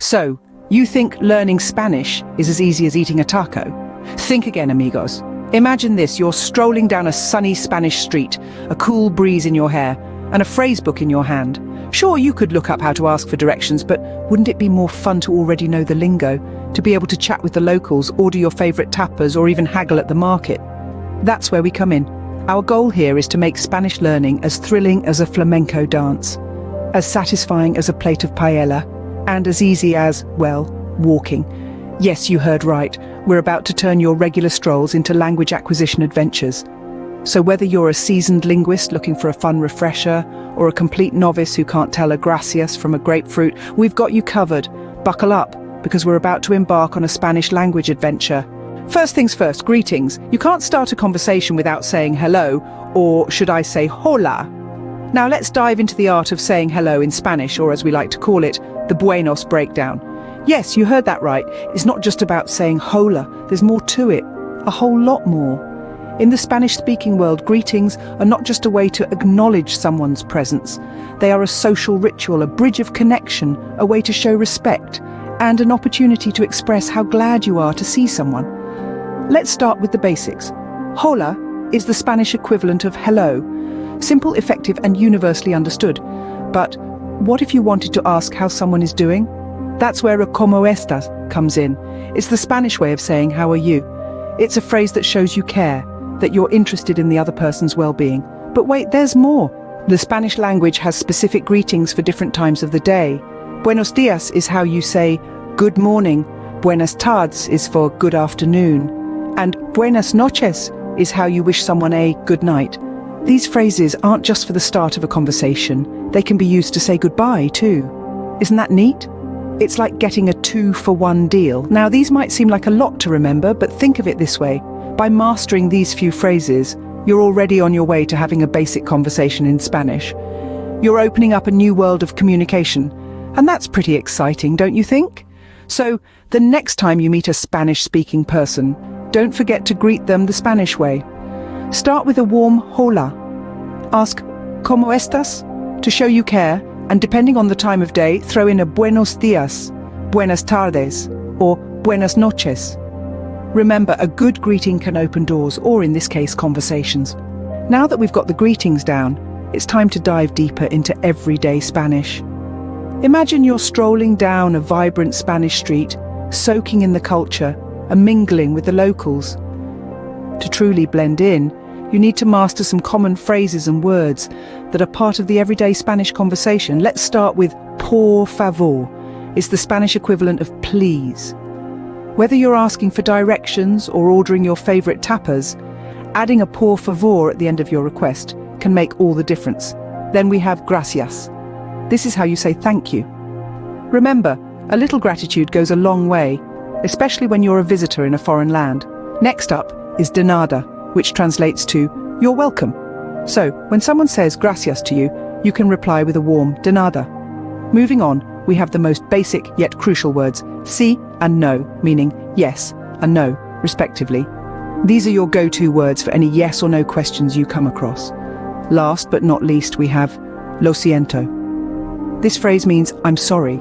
So, you think learning Spanish is as easy as eating a taco? Think again, amigos. Imagine this, you're strolling down a sunny Spanish street, a cool breeze in your hair, and a phrase book in your hand. Sure, you could look up how to ask for directions, but wouldn't it be more fun to already know the lingo, to be able to chat with the locals, order your favorite tapas, or even haggle at the market? That's where we come in. Our goal here is to make Spanish learning as thrilling as a flamenco dance, as satisfying as a plate of paella, and as easy as, well, walking. Yes, you heard right. We're about to turn your regular strolls into language acquisition adventures. So whether you're a seasoned linguist looking for a fun refresher, or a complete novice who can't tell a gracias from a grapefruit, we've got you covered. Buckle up, because we're about to embark on a Spanish language adventure. First things first, greetings. You can't start a conversation without saying hello, or should I say hola? Now let's dive into the art of saying hello in Spanish, or as we like to call it, the buenos breakdown. Yes, you heard that right. It's not just about saying hola, there's more to it, a whole lot more. In the Spanish-speaking world, greetings are not just a way to acknowledge someone's presence. They are a social ritual, a bridge of connection, a way to show respect, and an opportunity to express how glad you are to see someone. Let's start with the basics. Hola is the Spanish equivalent of hello. Simple, effective, and universally understood. But what if you wanted to ask how someone is doing? That's where a "cómo estás" comes in. It's the Spanish way of saying "how are you?" It's a phrase that shows you care, that you're interested in the other person's well-being. But wait, there's more. The Spanish language has specific greetings for different times of the day. Buenos días is how you say good morning, buenas tardes is for good afternoon, and buenas noches is how you wish someone a good night. These phrases aren't just for the start of a conversation, they can be used to say goodbye too. Isn't that neat? It's like getting a 2-for-1 deal. Now these might seem like a lot to remember, but think of it this way. By mastering these few phrases, you're already on your way to having a basic conversation in Spanish. You're opening up a new world of communication, and that's pretty exciting, don't you think? So, the next time you meet a Spanish-speaking person, don't forget to greet them the Spanish way. Start with a warm hola. Ask, ¿cómo estás? To show you care, and depending on the time of day, throw in a buenos días, buenas tardes, or buenas noches. Remember, a good greeting can open doors, or in this case, conversations. Now that we've got the greetings down, it's time to dive deeper into everyday Spanish. Imagine you're strolling down a vibrant Spanish street, soaking in the culture and mingling with the locals. To truly blend in, you need to master some common phrases and words that are part of the everyday Spanish conversation. Let's start with por favor. It's the Spanish equivalent of please. Whether you're asking for directions or ordering your favorite tapas, adding a por favor at the end of your request can make all the difference. Then we have gracias. This is how you say thank you. Remember, a little gratitude goes a long way, especially when you're a visitor in a foreign land. Next up is de nada, which translates to you're welcome. So, when someone says gracias to you, you can reply with a warm de nada. Moving on, we have the most basic yet crucial words, sí and no, meaning yes and no, respectively. These are your go-to words for any yes or no questions you come across. Last but not least, we have lo siento. This phrase means I'm sorry.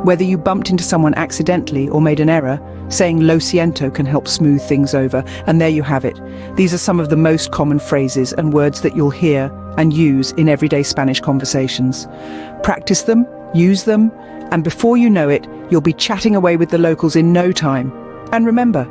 Whether you bumped into someone accidentally or made an error, saying lo siento can help smooth things over. And there you have it. These are some of the most common phrases and words that you'll hear and use in everyday Spanish conversations. Practice them, use them, and before you know it, you'll be chatting away with the locals in no time. And remember,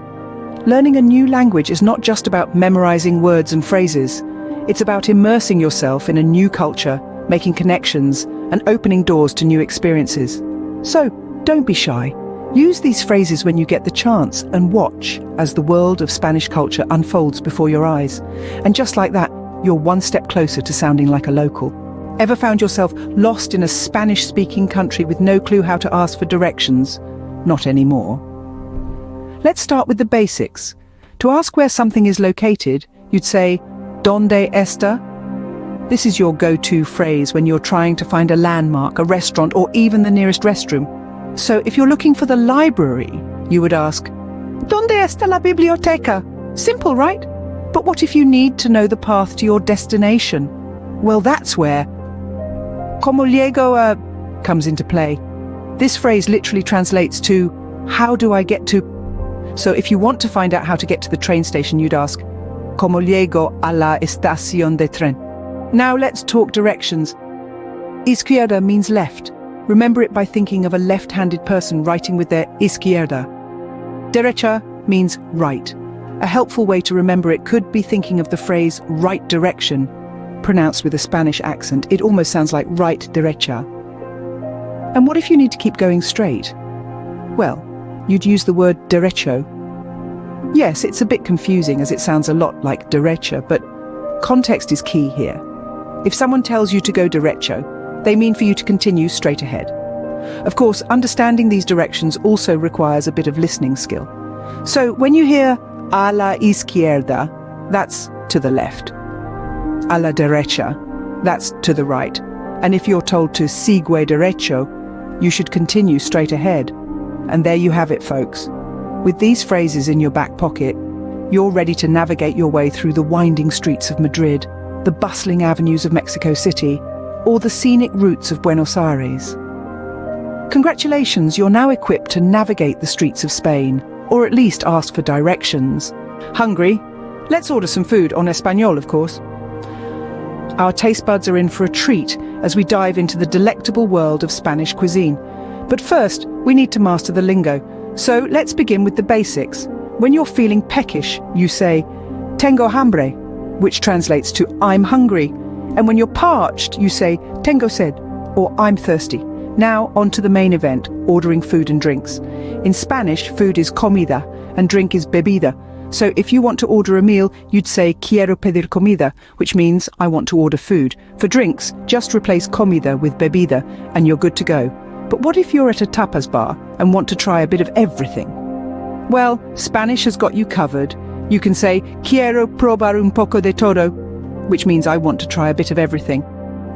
learning a new language is not just about memorizing words and phrases. It's about immersing yourself in a new culture, making connections, and opening doors to new experiences. So, don't be shy. Use these phrases when you get the chance and watch as the world of Spanish culture unfolds before your eyes. And just like that, you're one step closer to sounding like a local. Ever found yourself lost in a Spanish-speaking country with no clue how to ask for directions? Not anymore. Let's start with the basics. To ask where something is located, you'd say, ¿Dónde está? This is your go-to phrase when you're trying to find a landmark, a restaurant, or even the nearest restroom. So if you're looking for the library, you would ask, ¿Dónde está la biblioteca? Simple, right? But what if you need to know the path to your destination? Well, that's where ¿Cómo llego a comes into play. This phrase literally translates to, how do I get to? So if you want to find out how to get to the train station, you'd ask, ¿Cómo llego a la estación de tren? Now let's talk directions. Izquierda means left. Remember it by thinking of a left-handed person writing with their izquierda. Derecha means right. A helpful way to remember it could be thinking of the phrase right direction, pronounced with a Spanish accent. It almost sounds like right derecha. And what if you need to keep going straight? Well, you'd use the word derecho. Yes, it's a bit confusing as it sounds a lot like derecha, but context is key here. If someone tells you to go derecho, they mean for you to continue straight ahead. Of course, understanding these directions also requires a bit of listening skill. So when you hear a la izquierda, that's to the left. A la derecha, that's to the right. And if you're told to sigue derecho, you should continue straight ahead. And there you have it, folks. With these phrases in your back pocket, you're ready to navigate your way through the winding streets of Madrid, the bustling avenues of Mexico City, or the scenic routes of Buenos Aires. Congratulations, you're now equipped to navigate the streets of Spain, or at least ask for directions. Hungry? Let's order some food, en español, of course. Our taste buds are in for a treat as we dive into the delectable world of Spanish cuisine. But first, we need to master the lingo. So let's begin with the basics. When you're feeling peckish, you say, tengo hambre, which translates to I'm hungry. And when you're parched, you say, tengo sed, or I'm thirsty. Now on to the main event, ordering food and drinks. In Spanish, food is comida and drink is bebida. So if you want to order a meal, you'd say quiero pedir comida, which means I want to order food. For drinks, just replace comida with bebida and you're good to go. But what if you're at a tapas bar and want to try a bit of everything? Well, Spanish has got you covered. You can say quiero probar un poco de todo, which means I want to try a bit of everything.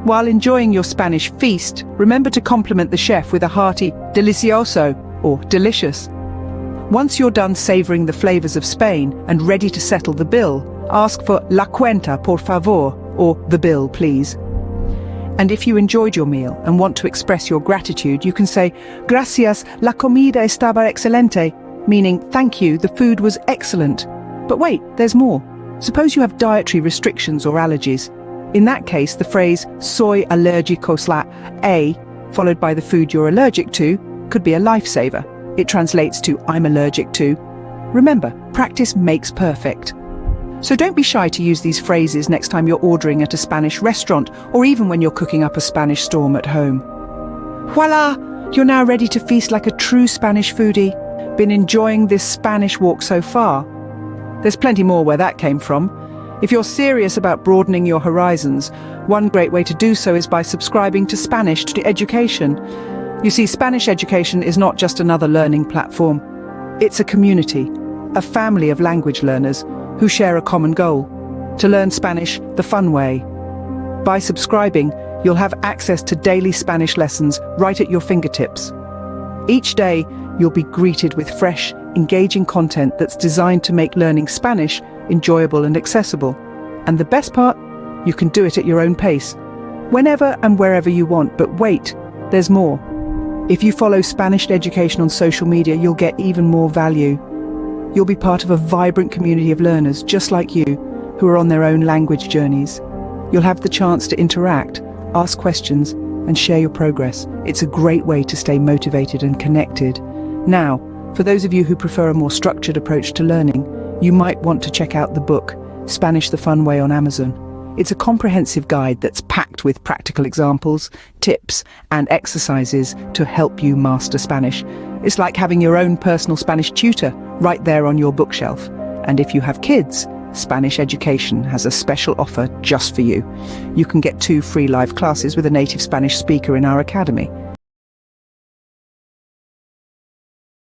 While enjoying your Spanish feast, remember to compliment the chef with a hearty delicioso or delicious. Once you're done savoring the flavors of Spain and ready to settle the bill, ask for la cuenta por favor, or the bill please. And if you enjoyed your meal and want to express your gratitude, you can say gracias, la comida estaba excelente, meaning thank you, the food was excellent. But wait, there's more. Suppose you have dietary restrictions or allergies. In that case, the phrase soy alérgico /a, followed by the food you're allergic to, could be a lifesaver. It translates to I'm allergic to. Remember, practice makes perfect. So don't be shy to use these phrases next time you're ordering at a Spanish restaurant or even when you're cooking up a Spanish storm at home. Voila! You're now ready to feast like a true Spanish foodie. Been enjoying this Spanish walk so far? There's plenty more where that came from. If you're serious about broadening your horizons, one great way to do so is by subscribing to Spanish.Education. You see, Spanish.Education is not just another learning platform. It's a community, a family of language learners who share a common goal: to learn Spanish the fun way. By subscribing, you'll have access to daily Spanish lessons right at your fingertips. Each day, you'll be greeted with fresh, engaging content that's designed to make learning Spanish enjoyable and accessible. And the best part? You can do it at your own pace, whenever and wherever you want. But wait, there's more. If you follow Spanish.Education on social media, you'll get even more value. You'll be part of a vibrant community of learners just like you, who are on their own language journeys. You'll have the chance to interact, ask questions, and share your progress. It's a great way to stay motivated and connected. Now, for those of you who prefer a more structured approach to learning, you might want to check out the book, Spanish the Fun Way, on Amazon. It's a comprehensive guide that's packed with practical examples, tips, and exercises to help you master Spanish. It's like having your own personal Spanish tutor right there on your bookshelf. And if you have kids, Spanish.Education has a special offer just for you. You can get 2 free live classes with a native Spanish speaker in our academy.